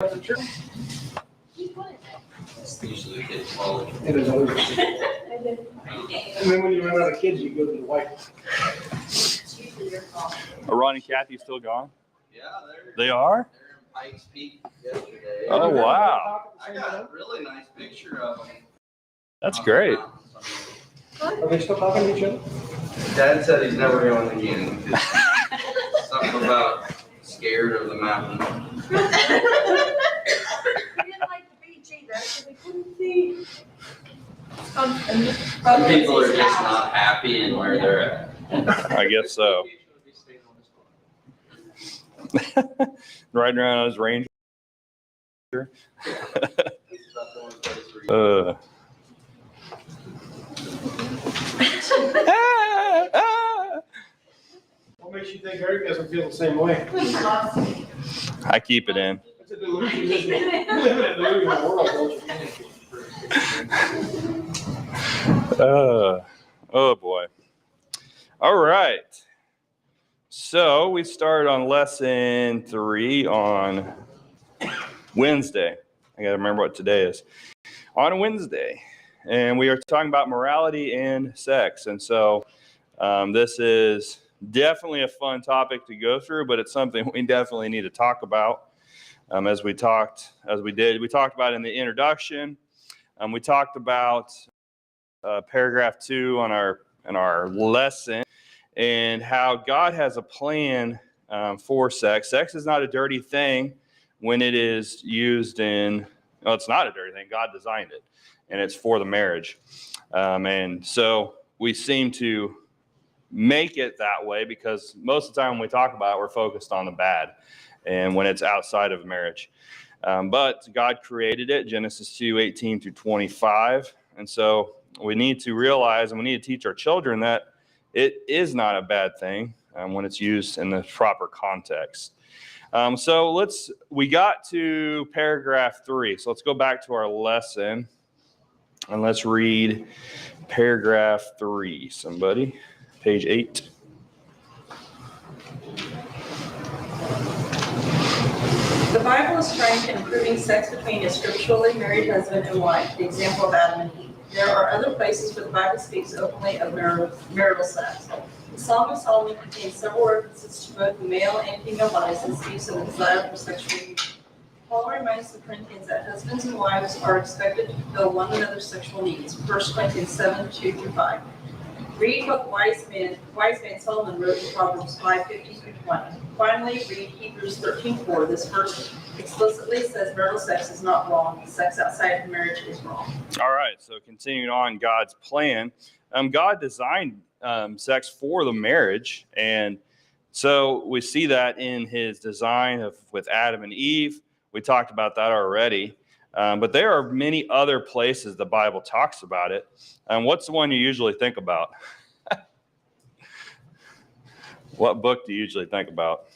It's usually kids follow. It is always. And then when you run out of kids, you go to the wife. Are Ron and Kathy still gone? Yeah, They are? They're in Pikes Peak yesterday. Oh, wow. I got a really nice picture of them. That's great. Are they still talking to each other? Dad said he's never going again. Something about scared of the mountain. We didn't like the beach either, so we couldn't see. Some people are just not happy in where they're at. I guess so. Riding around on his Ranger. What makes you think Eric doesn't feel the same way? I keep it in. It's a delusion. You live in a delusional world, don't you? Oh boy. All right. So we started on lesson 3 on Wednesday. I got to remember what today is. On Wednesday. And we are talking about morality and sex. And so this is definitely a fun topic to go through, but it's something we definitely need to talk about. As we talked about it in the introduction. We talked about paragraph 2 in our lesson and how God has a plan for sex. Sex is not a dirty thing when it is used it's not a dirty thing. God designed it, and it's for the marriage. And so we seem to make it that way because most of the time when we talk about it, we're focused on the bad and when it's outside of marriage. But God created it, Genesis 2:18 through 25. And so we need to realize and we need to teach our children that it is not a bad thing when it's used in the proper context. So we got to paragraph 3. So let's go back to our lesson and let's read paragraph 3. Somebody, page 8. The Bible is trained in improving sex between a scripturally married husband and wife, the example of Adam and Eve. There are other places where the Bible speaks openly of marital sex. The Song of Solomon contains several references to both the male and female bodies and speaks of the desire for sexual union. Paul reminds the Corinthians that husbands and wives are expected to fulfill one another's sexual needs. 1 Corinthians 7:2-5. Read what wise man Solomon wrote in Proverbs 5:50-20. Finally, read Hebrews 13:4. This verse explicitly says marital sex is not wrong. Sex outside of marriage is wrong. All right, so continuing on God's plan, God designed sex for the marriage, and so we see that in His design with Adam and Eve. We talked about that already, but there are many other places the Bible talks about it. What's the one you usually think about? What book do you usually think about?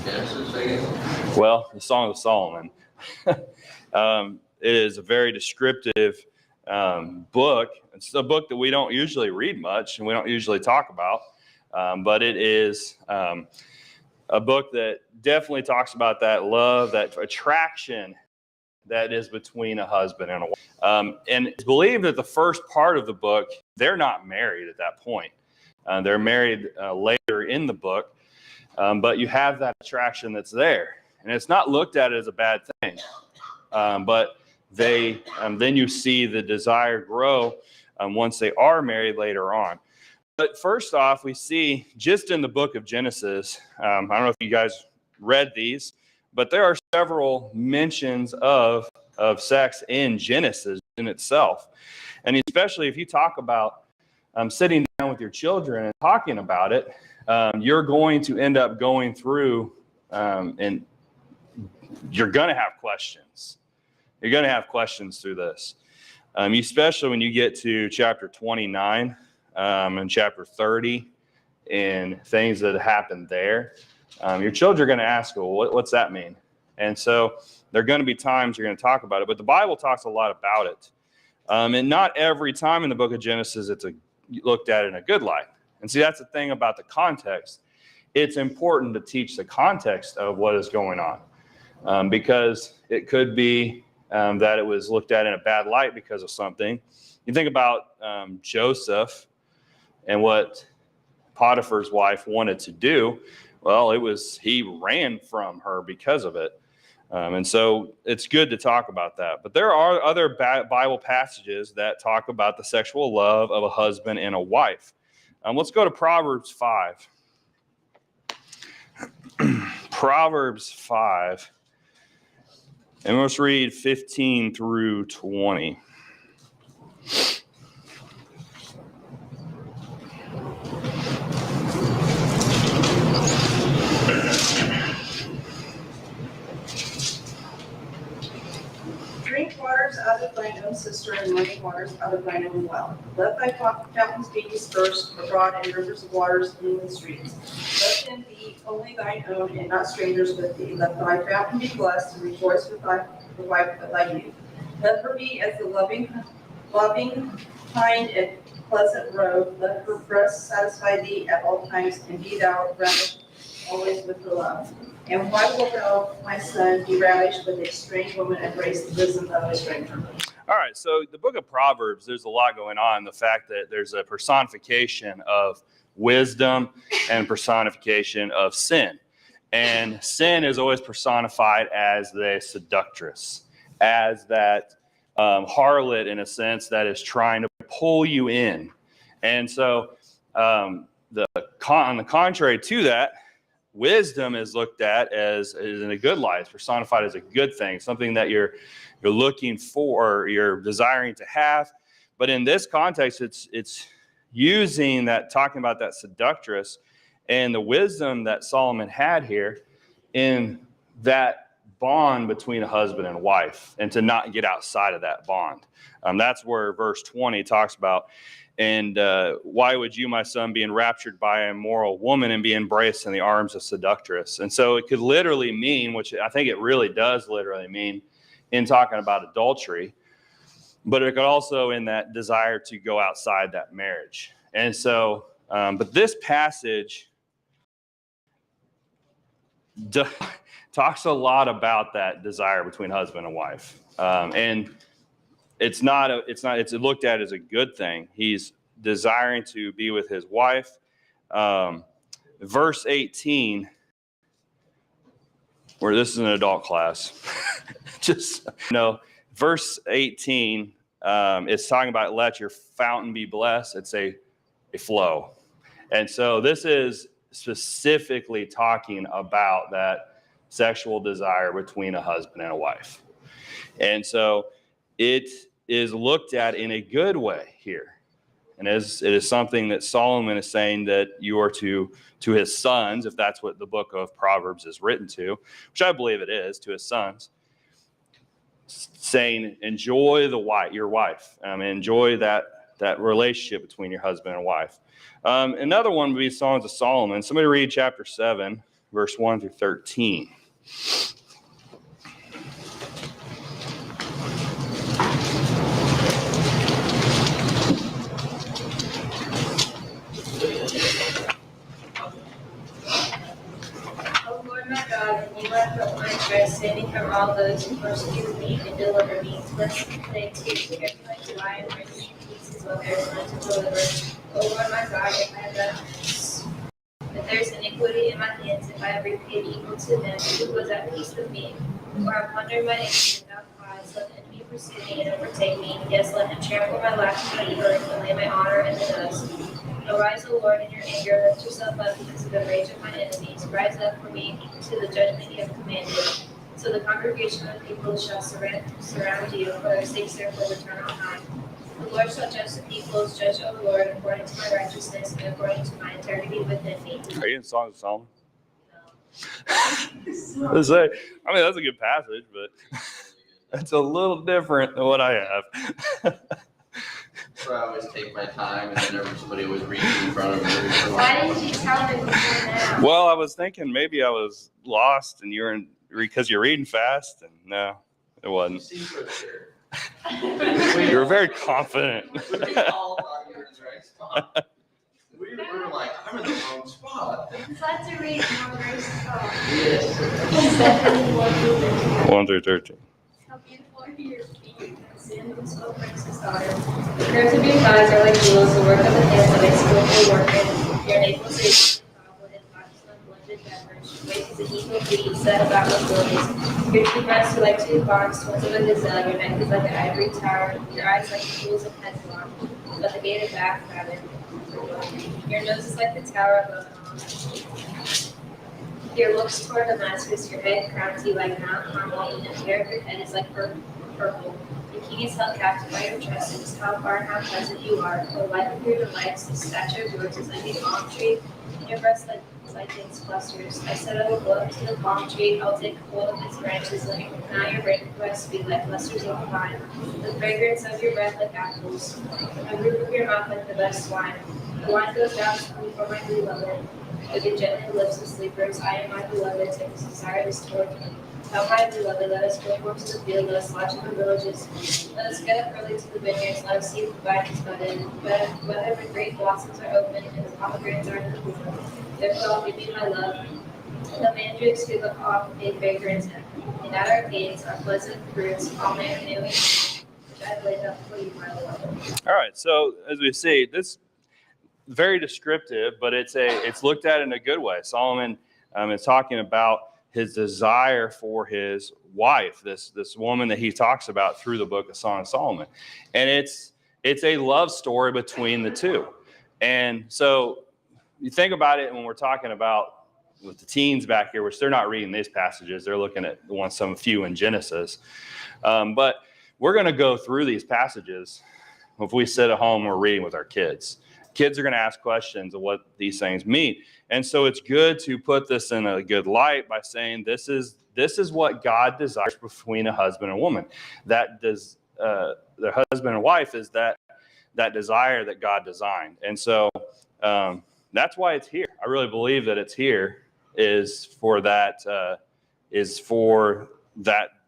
Genesis, I guess. Well, the Song of Solomon. It is a very descriptive book. It's a book that we don't usually read much and we don't usually talk about, but it is a book that definitely talks about that love, that attraction that is between a husband and a wife. And it's believed that the first part of the book, they're not married at that point. They're married later in the book, but you have that attraction that's there. And it's not looked at as a bad thing, but then you see the desire grow once they are married later on. But first off, we see just in the book of Genesis, I don't know if you guys read these, but there are several mentions of sex in Genesis in itself. And especially if you talk about sitting down with your children and talking about it, you're going to end up going through and you're going to have questions. You're going to have questions through this, especially when you get to chapter 29 and chapter 30 and things that happen there. Your children are going to ask, well, what's that mean? And so there are going to be times you're going to talk about it, but the Bible talks a lot about it. And not every time in the book of Genesis it's looked at in a good light. And see, that's the thing about the context it's important to teach the context of what is going on, because it could be that it was looked at in a bad light because of something. You think about Joseph and what Potiphar's wife wanted to do. Well, he ran from her because of it. And so it's good to talk about that. But there are other Bible passages that talk about the sexual love of a husband and a wife. Let's go to Proverbs 5. Proverbs 5. And let's read 15 through 20. Drink waters out of thine own cistern, and running waters out of thine own well. Let thy fountains be dispersed abroad, and rivers of waters in the streets. Let them be only thine own, and not strangers with thee. Let thy fountain be blessed, and rejoice with the wife of thy youth. Let her be as the loving, kind, and pleasant road. Let her breast satisfy thee at all times, and be thou ravished always with her love. And why wilt thou, my son, be ravished with a strange woman, and embrace the bosom of a stranger? All right, so the book of Proverbs, there's a lot going on. The fact that there's a personification of wisdom and personification of sin. And sin is always personified as the seductress, as that harlot, in a sense, that is trying to pull you in. And so on the contrary to that, wisdom is looked at as in a good light. It's personified as a good thing, something that you're looking for, or you're desiring to have. But in this context, it's using that, talking about that seductress and the wisdom that Solomon had here in that bond between a husband and wife, and to not get outside of that bond. That's where verse 20 talks about. And why would you, my son, be enraptured by an immoral woman and be embraced in the arms of seductress? And so it could literally mean, which I think it really does literally mean in talking about adultery, but it could also in that desire to go outside that marriage. And so, but this passage talks a lot about that desire between husband and wife. And it's looked at as a good thing. He's desiring to be with his wife. Verse 18, where this is an adult class, verse 18 is talking about let your fountain be blessed. It's a flow. And so this is specifically talking about that sexual desire between a husband and a wife. And so it is looked at in a good way here. And as it is something that Solomon is saying that you are to his sons, if that's what the book of Proverbs is written to, which I believe it is, to his sons, saying enjoy your wife, enjoy that relationship between your husband and wife. Another one would be Songs of Solomon. Somebody read chapter 7, verse 1 through 13. Saving from all those who persecute me and deliver me, lest they take my life and break me in pieces while there is none to deliver. O Lord my God, if I have done, if there is iniquity in my hands, if I have repaid evil to him who was at peace with me, or I plundered my enemy without cause, let the enemy pursue me and overtake me. Yes, let him trample my life in the earth and lay my honor in the dust. Arise, O Lord, in your anger, lift yourself up because of the rage of my enemies. Rise up for me to the judgment you have commanded. So the congregation of people shall surround you, for their sakes therefore return on high. The Lord shall judge the peoples, judge, O Lord, according to my righteousness and according to my integrity within me. Are you in Songs of Solomon? That's a good passage, but it's a little different than what I have. So I always take my time, and then everybody was reading in front of me. Why didn't you tell me before now? Well, I was thinking maybe I was lost and you were because you're reading fast, and no, it You wasn't. seem so sure. You were very confident. We all thought you were in the right spot. We we were like, I'm in the wrong spot. It's like to read more verses off. Yes. 1 through 13. How beautiful are your feet, sin and so precious daughter. The curves of your thighs are like jewels, the work of the hands of a skillful workman. Your navel is goblet and latches of blended beverage. Waist is an eagle feet set about with lilies. Your two breasts are like two fawns, twins of a gazelle. Your neck is like an ivory tower. Your eyes like the pools of Hezbollah, but the gated back rather. Your nose is like the tower of Lebanon. Your looks toward Damascus, your head crowns you like Mount Carmel, and the hair of your head is like purple. The king is held captive by your tresses. How far and how pleasant you are. The life of your delights, the stature of yours is like a palm tree, and your breasts like its clusters. I said I will go up to the palm tree, I'll take hold of its branches, let me now your breasts be like clusters of vine. The fragrance of your breath like apples, the roof of your mouth like the best wine. The wine goes down to me for my beloved. With your gentle lips of sleepers, I am my beloved, take this desire this toward me. Tell my beloved, let us go forth to the field, let us lodge in the villages. Let us get up early to the vineyards, let us see the vine is budded. Whether the great blossoms are open and the pomegranates are in the bloom. Therefore I'll give you my love. The mandrakes give off a fragrance, and at our gates are pleasant fruits, all manner of new which I have laid up for you, my beloved. All right, so as we see, this very descriptive, but it's looked at in a good way. Solomon is talking about his desire for his wife, this woman that he talks about through the book of Song of Solomon, and it's a love story between the two. And so you think about it when we're talking about with the teens back here, which they're not reading these passages, they're looking at some few in Genesis, but we're going to go through these passages if we sit at home and we're reading with our kids. Kids are going to ask questions of what these things mean. And so it's good to put this in a good light by saying this is what God desires between a husband and woman. That does the husband and wife is that desire that God designed. And so that's why it's here. I really believe that it's here is for that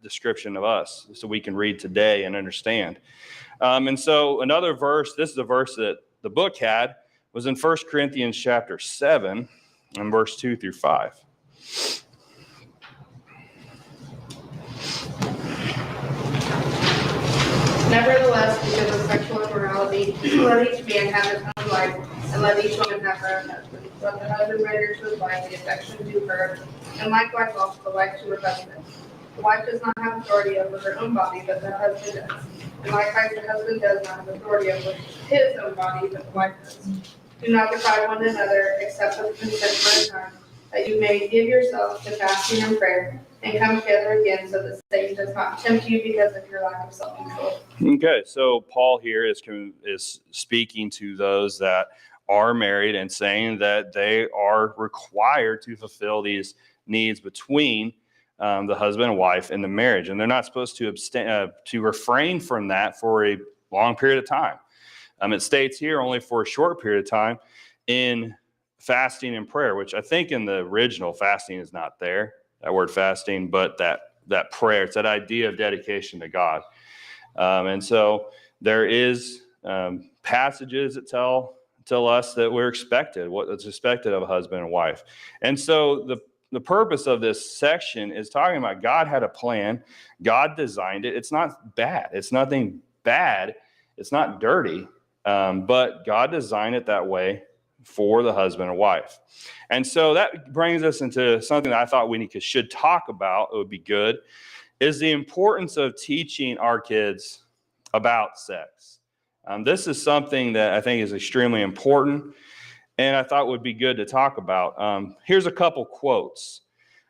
description of us, so we can read today and understand. And so another verse, this is a verse that the book had, was in 1 Corinthians chapter 7 and verse 2 through 5. Nevertheless, because of sexual immorality, let each man have his own wife, and let each woman have her own husband. Let the husband render to his wife the affection due her, and likewise also the wife to her husband. The wife does not have authority over her own body, but the husband does. And likewise the husband does not have authority over his own body, but the wife does. Do not defy one another, except with consent for a time, that you may give yourselves to fasting and prayer, and come together again, so that Satan does not tempt you because of your lack of self-control. Okay, so Paul here is speaking to those that are married and saying that they are required to fulfill these needs between the husband and wife in the marriage, and they're not supposed to abstain to refrain from that for a long period of time. It states here only for a short period of time in fasting and prayer, which I think in the original fasting is not there, that word fasting, but that prayer, it's that idea of dedication to God. And so there is passages that tell us that we're expected, what's expected of a husband and wife. And so the purpose of this section is talking about God had a plan. God designed it. It's not bad. It's nothing bad. It's not dirty. But God designed it that way for the husband and wife. And so that brings us into something that I thought we should talk about. It would be good, is the importance of teaching our kids about sex. This is something that I think is extremely important, and I thought would be good to talk about. Here's a couple quotes.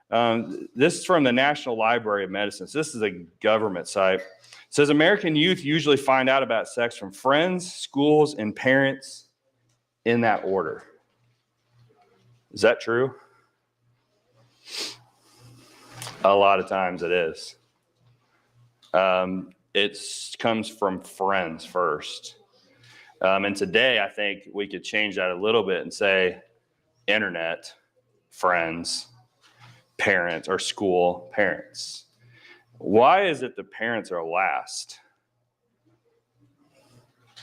This is from the National Library of Medicine. So this is a government site. It says, American youth usually find out about sex from friends, schools, and parents in that order. Is that true? A lot of times it is. It comes from friends first. And today, I think we could change that a little bit and say internet, friends, parents, or school, parents. Why is it the parents are last?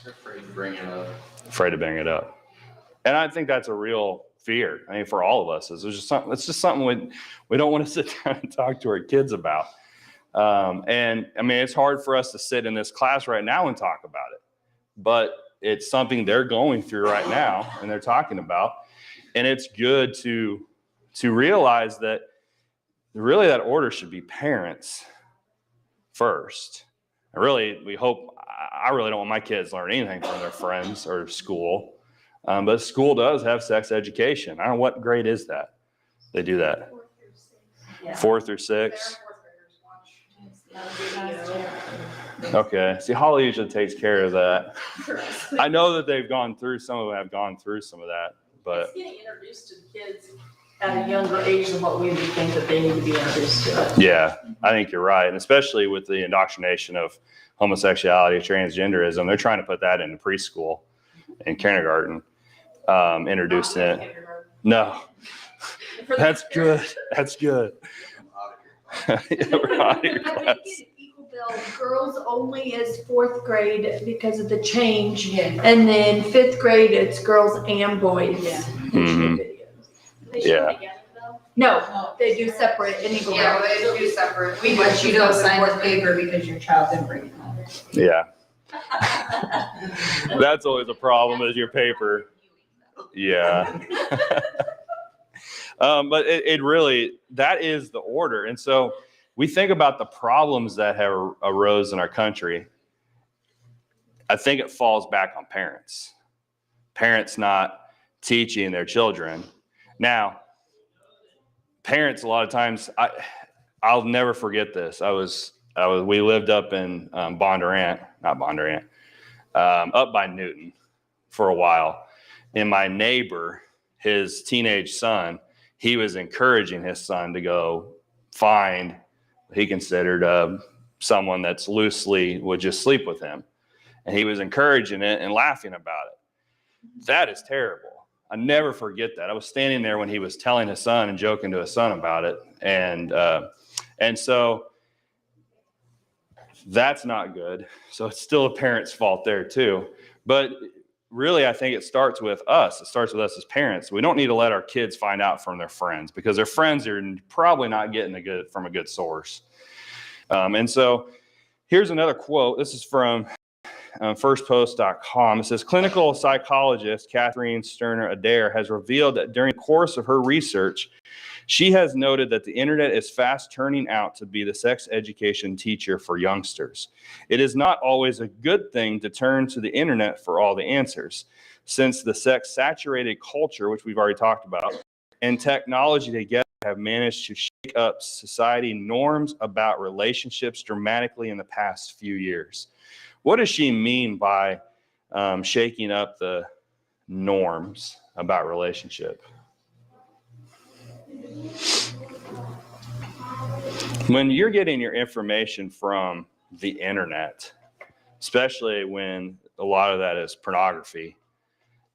They're afraid to bring it up. Afraid to bring it up. And I think that's a real fear. I mean, for all of us, it's just something we don't want to sit down and talk to our kids about. And I mean, it's hard for us to sit in this class right now and talk about it, but it's something they're going through right now and they're talking about. And it's good to realize that really that order should be parents first. I really don't want my kids to learn anything from their friends or school. But school does have sex education. I don't know, what grade is that? They do that. Yeah. 4 through 6. Okay. See, Holly usually takes care of that. I know that some of them have gone through some of that, but It's getting introduced to the kids at a younger age than what we would think that they need to be introduced to it. yeah, I think you're right. And especially with the indoctrination of homosexuality, transgenderism, they're trying to put that into preschool and kindergarten, introducing it. No, that's good. That's good. Yeah, we're out of your I class. think in Eagle Bell, girls only is 4th grade because of the change. Yeah. And then 5th grade, it's girls and boys. Yeah. Mhm. They show Yeah. together though. No, they do separate in Eagle Yeah, Bell. but it's two separate. We want you to sign the paper because your child didn't bring it home. Yeah. That's always a problem, is your paper. Yeah. But it really, that is the order. And so we think about the problems that have arose in our country. I think it falls back on parents. Parents not teaching their children. Now, parents, a lot of times, I'll never forget this. We lived up in up by Newton for a while. And my neighbor, his teenage son, he was encouraging his son to go find what he considered someone that's loosely would just sleep with him. And he was encouraging it and laughing about it. That is terrible. I never forget that. I was standing there when he was telling his son and joking to his son about it. And so that's not good. So it's still a parent's fault there too. But really, I think it starts with us. It starts with us as parents. We don't need to let our kids find out from their friends, because their friends are probably not getting from a good source. And so here's another quote. This is from firstpost.com. It says, clinical psychologist Catherine Sterner Adair has revealed that during the course of her research, she has noted that the internet is fast turning out to be the sex education teacher for youngsters. It is not always a good thing to turn to the internet for all the answers, since the sex-saturated culture, which we've already talked about, and technology together have managed to shake up society norms about relationships dramatically in the past few years. What does she mean by shaking up the norms about relationship? When you're getting your information from the internet, especially when a lot of that is pornography,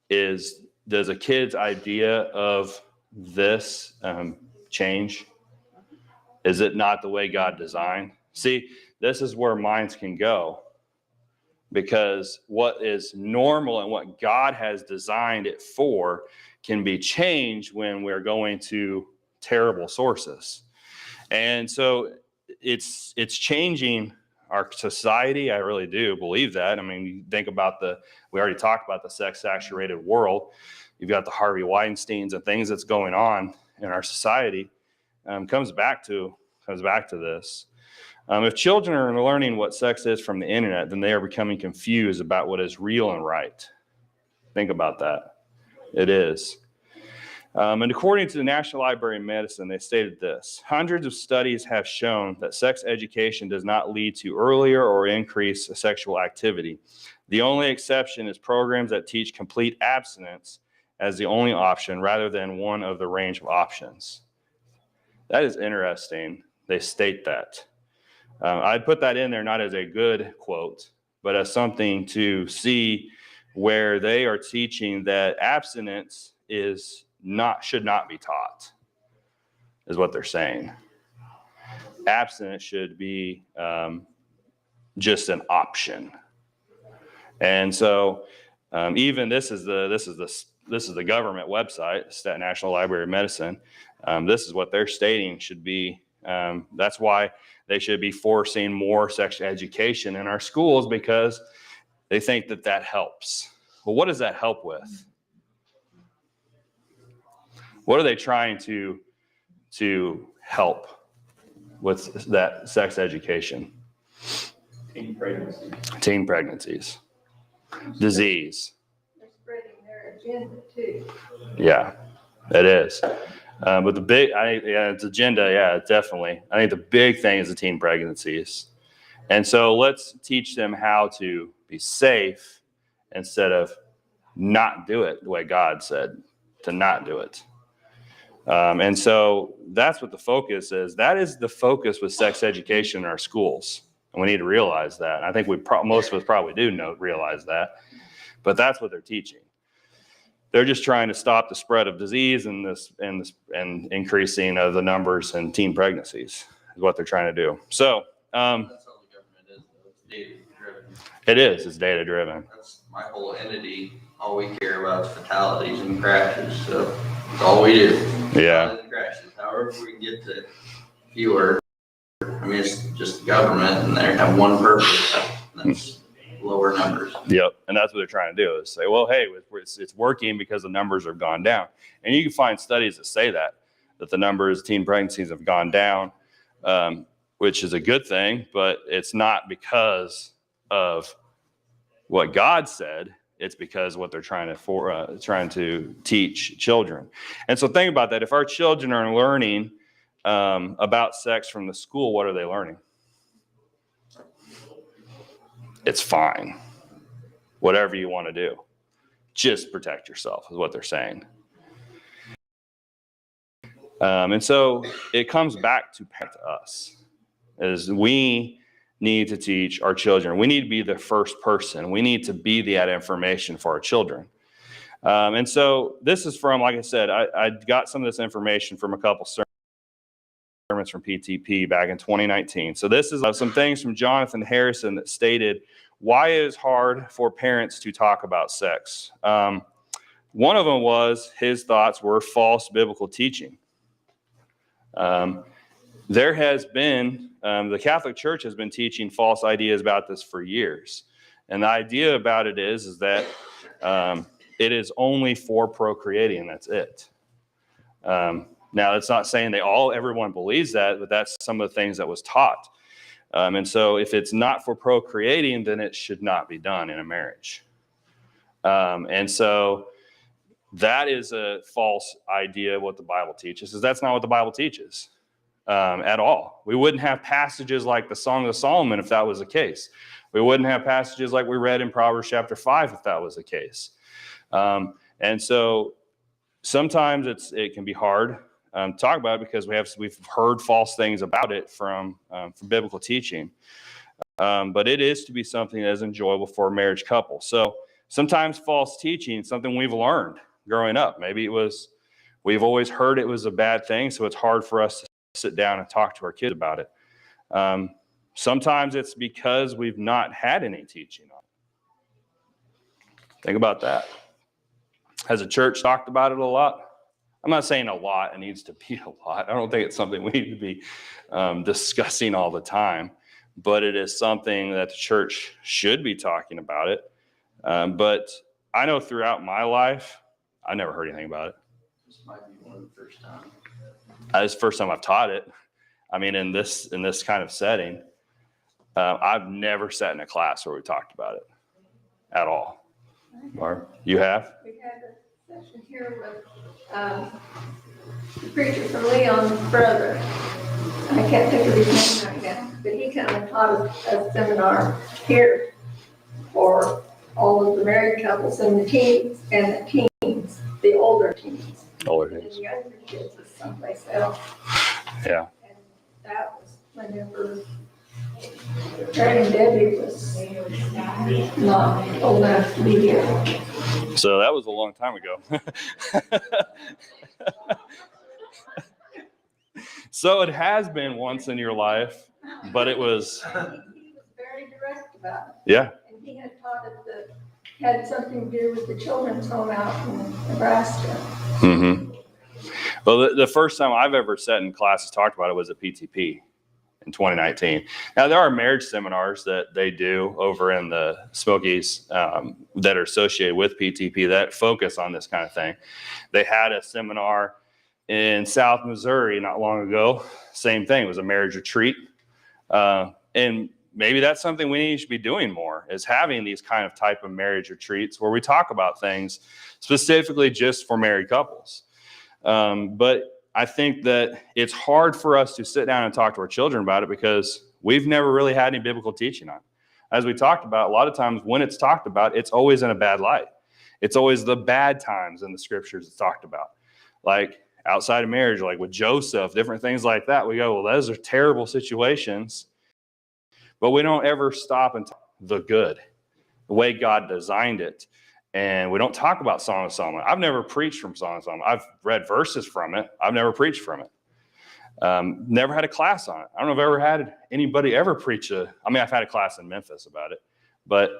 does a kid's idea of this change? Is it not the way God designed? See, this is where minds can go, because what is normal and what God has designed it for can be changed when we're going to terrible sources. And so it's changing our society. I really do believe that. I mean, you think about we already talked about the sex-saturated world. You've got the Harvey Weinsteins and things that's going on in our society. Comes back to this. If children are learning what sex is from the internet, then they are becoming confused about what is real and right. Think about that. It is. And according to the National Library of Medicine, they stated this: hundreds of studies have shown that sex education does not lead to earlier or increased sexual activity. The only exception is programs that teach complete abstinence as the only option rather than one of the range of options. That is interesting. They state that. I'd put that in there not as a good quote, but as something to see where they are teaching that abstinence should not be taught, is what they're saying. Abstinence should be just an option. And so even this is the this is the government website, National Library of Medicine. This is what they're stating should be. That's why they should be forcing more sex education in our schools, because they think that that helps. Well, what does that help with? What are they trying to help with that sex education? Teen pregnancy. Teen pregnancies, disease. They're spreading their agenda too. Yeah, it is. But the big, it's agenda. Yeah, definitely. I think the big thing is the teen pregnancies. And so let's teach them how to be safe instead of not do it the way God said to not do it. And so that's what the focus is. That is the focus with sex education in our schools. And we need to realize that. And I think most of us probably do realize that. But that's what they're teaching. They're just trying to stop the spread of disease and increasing of the numbers in teen pregnancies is what they're trying to do. So That's how the government is, though. It's data-driven. it is. It's data driven. That's my whole entity. All we care about is fatalities and crashes, so that's all we do. Yeah. Fatalities and crashes. However we can get to fewer, I mean, it's just government, and they have one purpose, and that's lower numbers. Yep. And that's what they're trying to do, is say, well, hey, it's working because the numbers have gone down. And you can find studies that say that the numbers of teen pregnancies have gone down, which is a good thing, but it's not because of what God said. It's because what they're trying to teach children. And so think about that. If our children are learning about sex from the school, what are they learning? It's fine. Whatever you want to do, just protect yourself is what they're saying. And so it comes back to us, as we need to teach our children. We need to be the first person. We need to be that information for our children. And so this is from, like I said, I got some of this information from a couple sermons from PTP back in 2019. So this is some things from Jonathan Harrison that stated why it is hard for parents to talk about sex. One of them was his thoughts were false biblical teaching. There has been, the Catholic Church has been teaching false ideas about this for years. And the idea about it is that it is only for procreating. That's it. Now, that's not saying everyone believes that, but that's some of the things that was taught. And so if it's not for procreating, then it should not be done in a marriage. And so that is a false idea of what the Bible teaches, is that's not what the Bible teaches. At all. We wouldn't have passages like the Song of Solomon if that was the case. We wouldn't have passages like we read in Proverbs chapter 5 if that was the case. And so sometimes it can be hard to talk about it because we've heard false things about it from biblical teaching. But it is to be something that is enjoyable for a marriage couple. So sometimes false teaching is something we've learned growing up. Maybe we've always heard it was a bad thing, so it's hard for us to sit down and talk to our kids about it. Sometimes it's because we've not had any teaching on it. Think about that. Has the church talked about it a lot? I'm not saying a lot. It needs to be a lot. I don't think it's something we need to be discussing all the time, but it is something that the church should be talking about it. But I know throughout my life, I never heard anything about it. This might be one of the first times. It's the first time I've taught it. I mean, in this kind of setting, I've never sat in a class where we talked about it at all. Barb, you have? We had a session here with the preacher from Leon's brother. I can't think of his name right now, but he kind of taught a seminar here for all of the married couples and the teens, the older teens. Older And days. the younger kids is someplace else. Yeah. And that was whenever Fred and Debbie was not old enough to be here. So that was a long time ago. So it has been once in your life, but it was, He was very direct about it. yeah. And he had taught at the had something to do with the children's home out in Nebraska. Mm-hmm. Well, the first time I've ever sat in class and talked about it was at PTP in 2019. Now, there are marriage seminars that they do over in the Smokies that are associated with PTP that focus on this kind of thing. They had a seminar in South Missouri not long ago. Same thing. It was a marriage retreat. And maybe that's something we need to be doing more, is having these kind of type of marriage retreats where we talk about things specifically just for married couples. But I think that it's hard for us to sit down and talk to our children about it because we've never really had any biblical teaching on it. As we talked about, a lot of times when it's talked about, it's always in a bad light. It's always the bad times in the scriptures it's talked about. Like outside of marriage, like with Joseph, different things like that. We go, well, those are terrible situations. But we don't ever stop and talk the good, the way God designed it. And we don't talk about Song of Solomon. I've never preached from Song of Solomon. I've read verses from it. I've never preached from it. Never had a class on it. I don't know if I've ever had anybody ever preach I've had a class in Memphis about it, but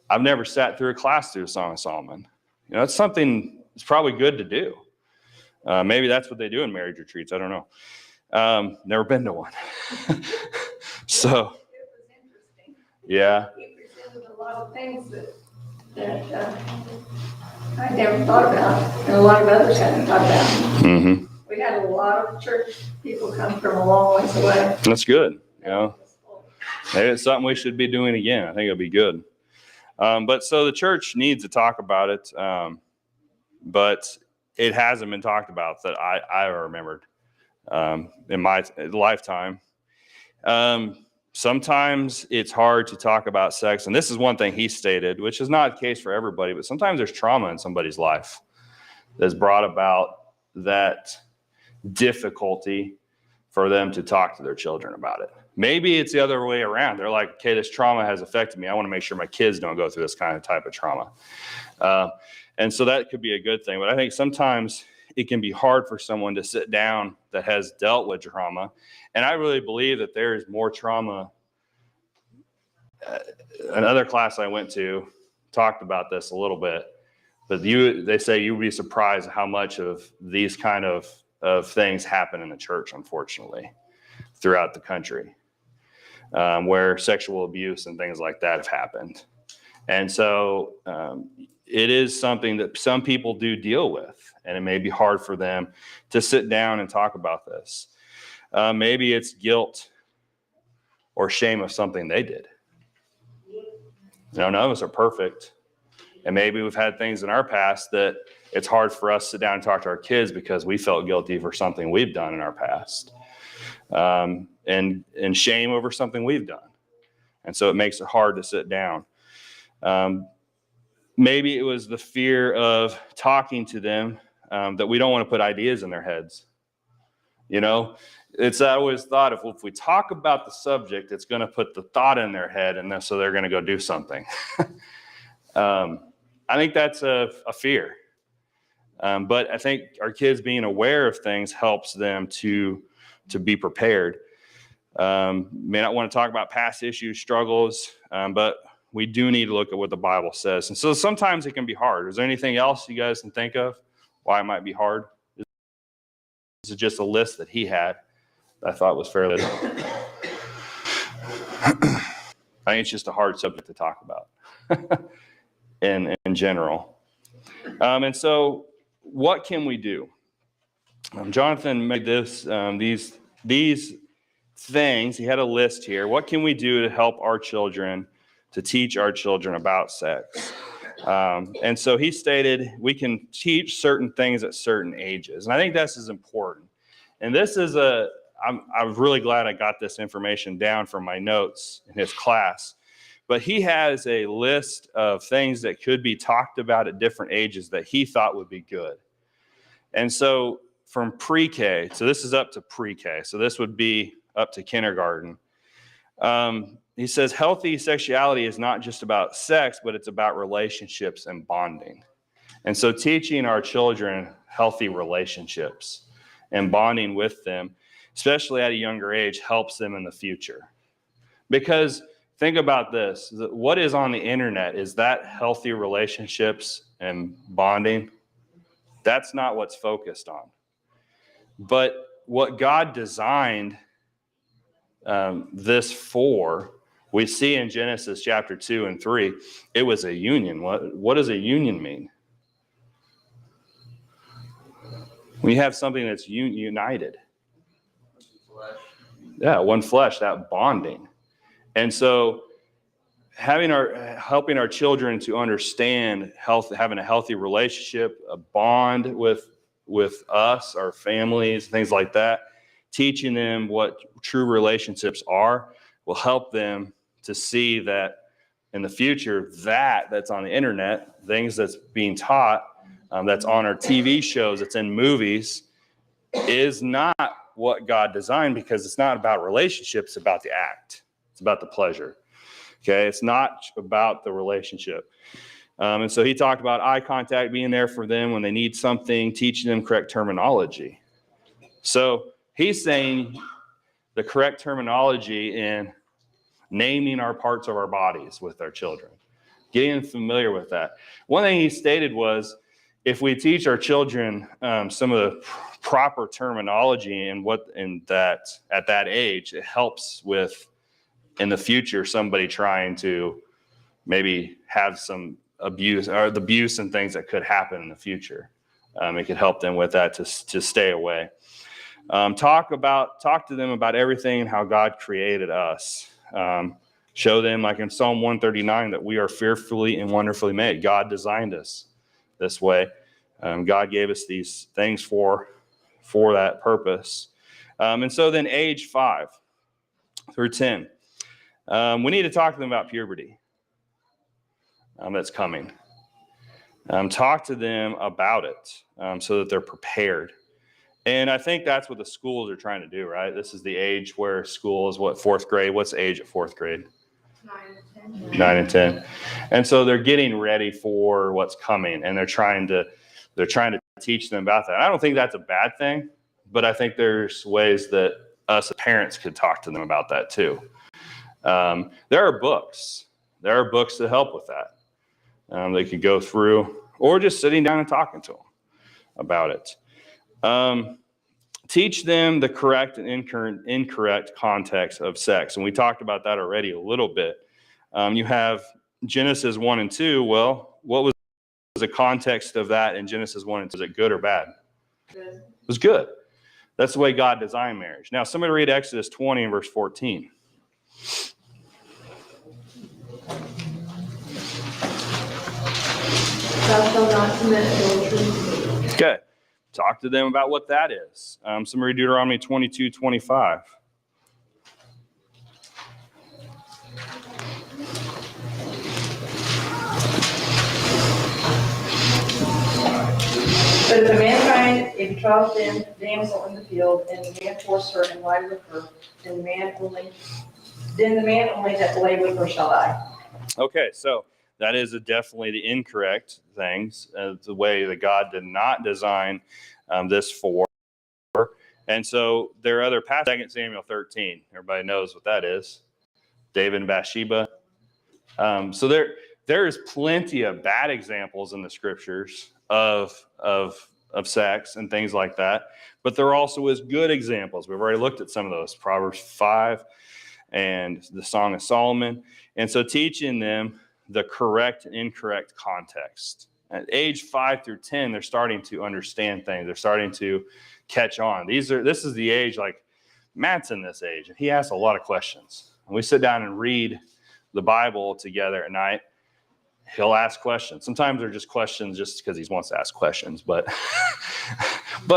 I've never sat through a class through Song of Solomon. You know, it's something it's probably good to do. Maybe that's what they do in marriage retreats. I don't know. Never been to one. So, It was interesting. yeah. He presented a lot of things that I never thought about, and a lot of others hadn't thought about. Mm-hmm. We had a lot of church people come from a long ways away. That's good. You know, maybe it's something we should be doing again. I think it'll be good. But so the church needs to talk about it, but it hasn't been talked about that I remembered in my lifetime. Sometimes it's hard to talk about sex. And this is one thing he stated, which is not the case for everybody, but sometimes there's trauma in somebody's life that's brought about that difficulty for them to talk to their children about it. Maybe it's the other way around. They're like, okay, this trauma has affected me. I want to make sure my kids don't go through this kind of type of trauma. And so that could be a good thing. But I think sometimes it can be hard for someone to sit down that has dealt with trauma. And I really believe that there is more trauma. Another class I went to talked about this a little bit, but they say you'd be surprised how much of these kind of things happen in the church, unfortunately, throughout the country, where sexual abuse and things like that have happened. And so it is something that some people do deal with, and it may be hard for them to sit down and talk about this. Maybe it's guilt or shame of something they did. None of us are perfect. And maybe we've had things in our past that it's hard for us to sit down and talk to our kids because we felt guilty for something we've done in our past. And shame over something we've done. And so it makes it hard to sit down. Maybe it was the fear of talking to them that we don't want to put ideas in their heads. You know, I always thought if we talk about the subject, it's going to put the thought in their head, and then so they're going to go do something. I think that's a fear. But I think our kids being aware of things helps them to be prepared. May not want to talk about past issues, struggles, but we do need to look at what the Bible says. And so sometimes it can be hard. Is there anything else you guys can think of why it might be hard? This is just a list that he had that I thought was fairly. I think it's just a hard subject to talk about in general. And so what can we do? Jonathan made these things. He had a list here. What can we do to help our children, to teach our children about sex? And so he stated we can teach certain things at certain ages. And I think this is important. And this is I'm really glad I got this information down from my notes in his class. But he has a list of things that could be talked about at different ages that he thought would be good. And so from pre-K, so this is up to pre-K, so this would be up to kindergarten. He says healthy sexuality is not just about sex, but it's about relationships and bonding. And so teaching our children healthy relationships and bonding with them, especially at a younger age, helps them in the future. Because think about this. What is on the internet? Is that healthy relationships and bonding? That's not what's focused on. But what God designed this for, we see in Genesis chapter 2 and 3, it was a union. What does a union mean? We have something that's united. Yeah, one flesh, that bonding. And so helping our children to understand having a healthy relationship, a bond with us, our families, things like that, teaching them what true relationships are will help them to see that in the future, that's on the internet, things that's being taught, that's on our TV shows, that's in movies, is not what God designed, because it's not about relationships, it's about the act. It's about the pleasure. Okay, it's not about the relationship. And so he talked about eye contact, being there for them when they need something, teaching them correct terminology. So he's saying the correct terminology in naming our parts of our bodies with our children, getting familiar with that. One thing he stated was, if we teach our children some of the proper terminology and at that age, it helps with, in the future, somebody trying to maybe have some abuse and things that could happen in the future. It could help them with that to stay away. Talk to them about everything and how God created us. Show them, like in Psalm 139, that we are fearfully and wonderfully made. God designed us this way. God gave us these things for that purpose. And so then age 5 through 10, we need to talk to them about puberty that's coming. Talk to them about it so that they're prepared. And I think that's what the schools are trying to do, right? This is the age where school is fourth grade? What's the age at fourth grade? 9 and 10. And so they're getting ready for what's coming, and they're trying to teach them about that. I don't think that's a bad thing, but I think there's ways that us parents could talk to them about that too. There are books that help with that. They could go through, or just sitting down and talking to them about it. Teach them the correct and incorrect context of sex. And we talked about that already a little bit. You have Genesis 1 and 2. Well, what was the context of that in Genesis 1 and 2? Is it good or bad? Good. It was good. That's the way God designed marriage. Now, somebody read Exodus 20 and verse 14. Thou shalt not commit adultery. Okay. Talk to them about what that is. Somebody read Deuteronomy 22:25. But if a man find a betrothed damsel in the field, and the man force her and lie with her, then the man only that lay with her shall die. Okay, so that is definitely the incorrect things, the way that God did not design this for. And so there are other passages. 2 Samuel 13. Everybody knows what that is. David and Bathsheba. So there is plenty of bad examples in the scriptures of sex and things like that. But there also is good examples. We've already looked at some of those. Proverbs 5 and the Song of Solomon. And so teaching them the correct and incorrect context. At age 5 through 10, they're starting to understand things. They're starting to catch on. This is the age, like Matt's in this age, and he asks a lot of questions. When we sit down and read the Bible together at night, he'll ask questions. Sometimes they're just questions just because he wants to ask questions, but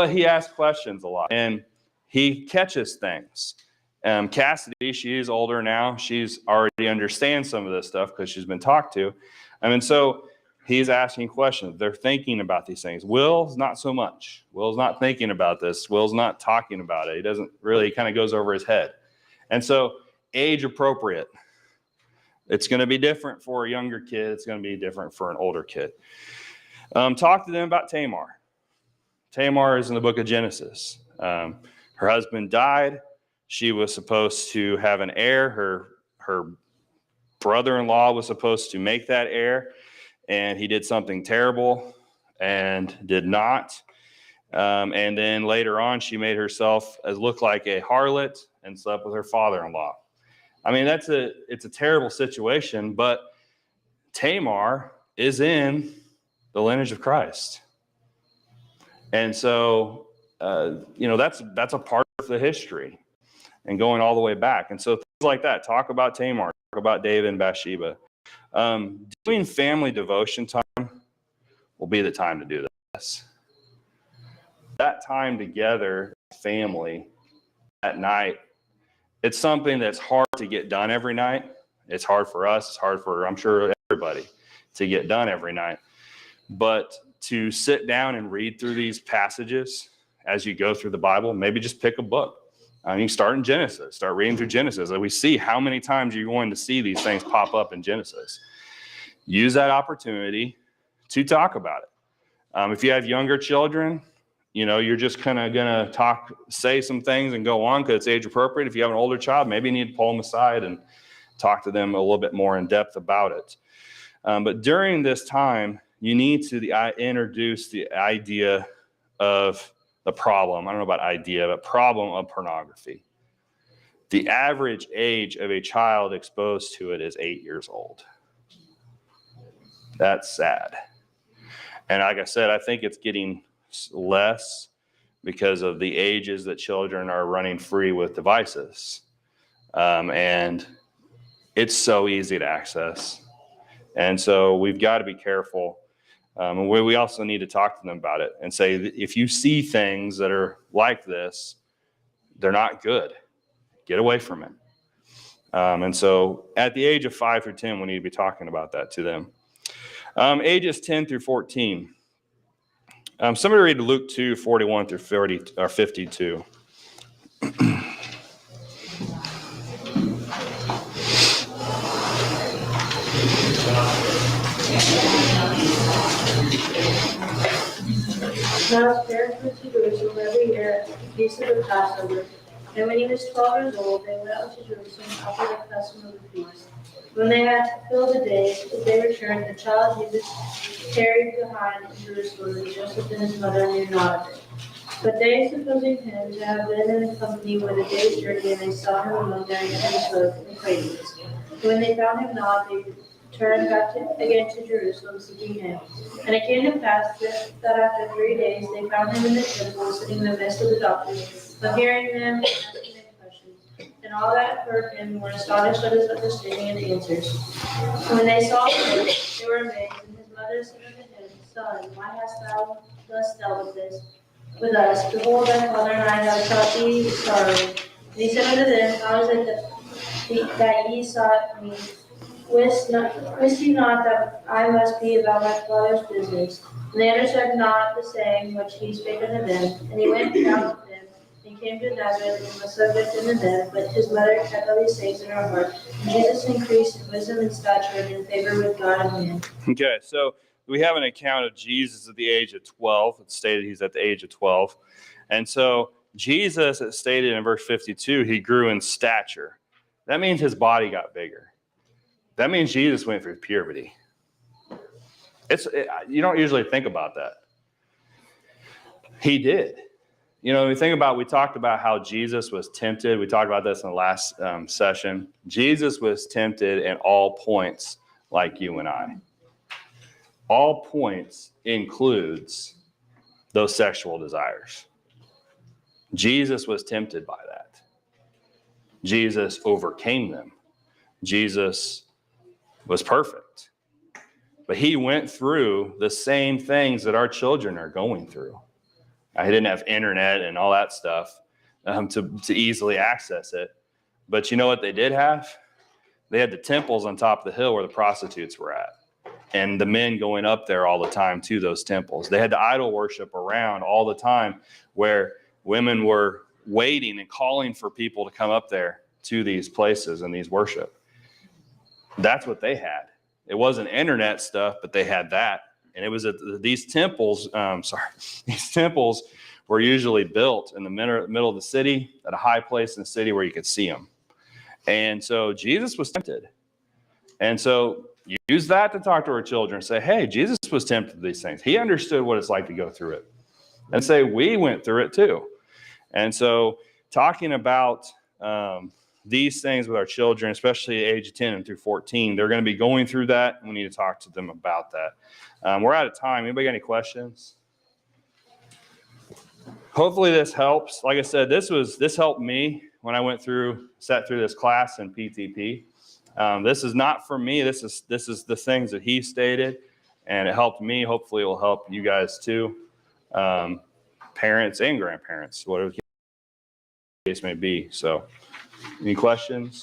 he asks questions a lot, and he catches things. Cassidy, she is older now. She's already understands some of this stuff because she's been talked to. And so he's asking questions. They're thinking about these things. Will's not so much. Will's not thinking about this. Will's not talking about it. He doesn't really, he kind of goes over his head. And so age appropriate. It's going to be different for a younger kid. It's going to be different for an older kid. Talk to them about Tamar. Tamar is in the book of Genesis. Her husband died. She was supposed to have an heir. Her brother-in-law was supposed to make that heir, and he did something terrible and did not. And then later on, she made herself look like a harlot and slept with her father-in-law. I mean, it's a terrible situation, but Tamar is in the lineage of Christ. And so, that's a part of the history and going all the way back. And so things like that, talk about Tamar, talk about David and Bathsheba. Doing family devotion time will be the time to do this. That time together, family, at night, it's something that's hard to get done every night. It's hard for us. It's hard for, I'm sure, everybody to get done every night. But to sit down and read through these passages as you go through the Bible, maybe just pick a book. You start in Genesis, start reading through Genesis. And we see how many times you're going to see these things pop up in Genesis. Use that opportunity to talk about it. If you have younger children, you're just kind of going to say some things and go on because it's age appropriate. If you have an older child, maybe you need to pull them aside and talk to them a little bit more in depth about it. But during this time, you need to introduce the idea of the problem. I don't know about idea, but problem of pornography. The average age of a child exposed to it is 8 years old. That's sad. And like I said, I think it's getting less because of the ages that children are running free with devices. And it's so easy to access. And so we've got to be careful. And we also need to talk to them about it and say, if you see things that are like this, they're not good. Get away from it. And so at the age of 5 through 10, we need to be talking about that to them. Ages 10 through 14. Somebody read Luke 2, 41 through 52. Now his parents went to Jerusalem every year at the feast of the Passover. And when he was 12 years old, they went out to Jerusalem after the custom of the feast. When they had fulfilled the days, as they returned, the child Jesus tarried behind in Jerusalem, and Joseph and his mother knew not of it. But they, supposing him to have been in company, went a day's journey, and they saw him among their kinsfolk and acquaintances. When they found him not, they turned back again to Jerusalem, seeking him. And it came to pass that after 3 days they found him in the temple, sitting in the midst of the doctors, but hearing them and asking them questions. And all that heard him were astonished at his understanding and answers. And when they saw him, they were amazed. And his mother said unto him, Son, why hast thou thus dealt with us? Behold, thy father and I have sought thee sorrow. And he said unto them, How is it that ye sought me? Wist ye not that I must be about my father's business? And they understood not the saying which he spake unto them. And he went out with them, and came to Nazareth, and was subject unto them. But his mother kept all these things in her heart. And Jesus increased in wisdom and stature, and in favor with God and man. Okay, so we have an account of Jesus at the age of 12. It's stated he's at the age of 12. And so Jesus, it's stated in verse 52, he grew in stature. That means his body got bigger. That means Jesus went through puberty. You don't usually think about that. He did. We talked about how Jesus was tempted. We talked about this in the last session. Jesus was tempted at all points like you and I. All points includes those sexual desires. Jesus was tempted by that. Jesus overcame them. Jesus was perfect. But he went through the same things that our children are going through. He didn't have internet and all that stuff to easily access it. But you know what they did have? They had the temples on top of the hill where the prostitutes were at. And the men going up there all the time to those temples. They had the idol worship around all the time where women were waiting and calling for people to come up there to these places and these worship. That's what they had. It wasn't internet stuff, but they had that. And it was these temples, these temples were usually built in the middle of the city at a high place in the city where you could see them. And so Jesus was tempted. And so use that to talk to our children. Say, hey, Jesus was tempted to these things. He understood what it's like to go through it. And say, we went through it too. And so talking about these things with our children, especially age 10 and through 14, they're going to be going through that. And we need to talk to them about that. We're out of time. Anybody got any questions? Hopefully this helps. Like I said, this helped me when I sat through this class in PTP. This is not for me. This is the things that he stated, and it helped me. Hopefully it will help you guys too. Parents and grandparents, whatever the case may be. So any questions?